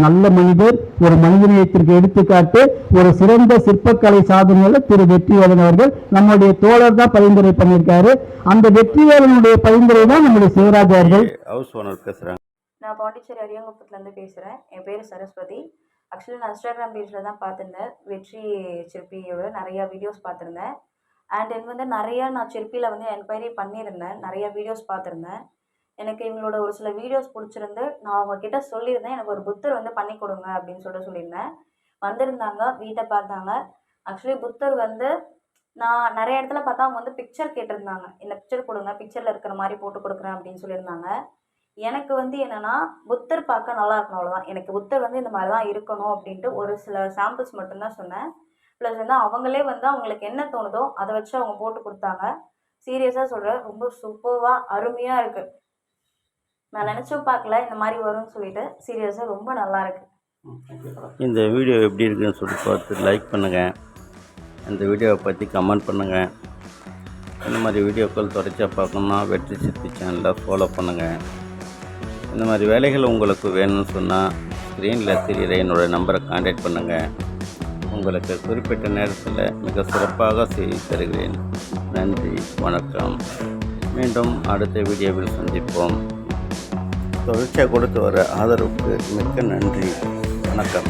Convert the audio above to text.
நல்ல மனிதர், ஒரு மனிதநேயத்திற்கு எடுத்துக்காட்டு, ஒரு சிறந்த சிற்பக்கலை சாதனையாளர் திரு வெற்றிவேலன் அவர்கள் நம்முடைய தோழர் தான் பரிந்துரை பண்ணியிருக்காரு. அந்த வெற்றிவேலனுடைய பரிந்துரை தான் நம்முடைய சிவராஜ் அவர்கள். ஹவுஸ் ஓனர் பேசுறாங்க. நான் பாண்டிச்சேரி அரியங்குப்பத்துலேருந்து பேசுகிறேன். என் பேர் சரஸ்வதி. ஆக்சுவலி நான் இன்ஸ்டாகிராம் பேஜில் தான் பார்த்துருந்தேன். வெற்றி சிற்பியோட நிறையா வீடியோஸ் பார்த்துருந்தேன். அண்ட் எனக்கு வந்து நிறையா நான் சிற்பியில் வந்து என்கொயரி பண்ணியிருந்தேன். நிறையா வீடியோஸ் பார்த்துருந்தேன். எனக்கு இவங்களோட ஒரு சில வீடியோஸ் பிடிச்சிருந்து நான் அவங்கக்கிட்ட சொல்லியிருந்தேன், எனக்கு ஒரு புத்தர் வந்து பண்ணி கொடுங்க அப்படின்னு சொல்லியிருந்தேன். வந்திருந்தாங்க, வீட்டை பார்த்தாங்க. ஆக்சுவலி புத்தர் வந்து நான் நிறைய இடத்துல பார்த்தா அவங்க வந்து பிக்சர் கேட்டிருந்தாங்க. இந்த பிக்சர் கொடுங்க, பிக்சரில் இருக்கிற மாதிரி போட்டு கொடுக்குறேன் அப்படின்னு சொல்லியிருந்தாங்க. எனக்கு வந்து என்னென்னா புத்தர் பார்க்க நல்லா இருக்கணும், அவ்வளோதான். எனக்கு புத்தர் வந்து இந்த மாதிரி தான் இருக்கணும் அப்படின்ட்டு ஒரு சில சாம்பிள்ஸ் மட்டும்தான் சொன்னேன். ப்ளஸ் வந்து அவங்களே வந்து அவங்களுக்கு என்ன தோணுதோ அதை வச்சு அவங்க போட்டு கொடுத்தாங்க. சீரியஸாக சொல்கிறேன், ரொம்ப சூப்பராக அருமையாக இருக்குது. நான் நினச்சும் பார்க்கல இந்த மாதிரி வரும்னு சொல்லிட்டு. சீரியஸாக ரொம்ப நல்லா இருக்கு. இந்த வீடியோ எப்படி இருக்குன்னு சொல்லி பார்த்து லைக் பண்ணுங்கள். இந்த வீடியோவை பற்றி கமெண்ட் பண்ணுங்கள். இந்த மாதிரி வீடியோக்கள் தொடர்ச்சியாக பார்க்கணுன்னா வெற்றி சிற்பி சேனலை ஃபாலோ பண்ணுங்கள். இந்த மாதிரி வேலைகள் உங்களுக்கு வேணும்னு சொன்னால் ஸ்க்ரீனில் தெரிகிற என்னோடய நம்பரை கான்டாக்ட் பண்ணுங்கள். உங்களுக்கு குறிப்பிட்ட நேரத்தில் மிக சிறப்பாக செய்து தருகிறேன். நன்றி, வணக்கம். மீண்டும் அடுத்த வீடியோவில் சந்திப்போம். தொடர்ச்சியாக கொடுத்து வர ஆதரவுக்கு மிக்க நன்றி. வணக்கம்.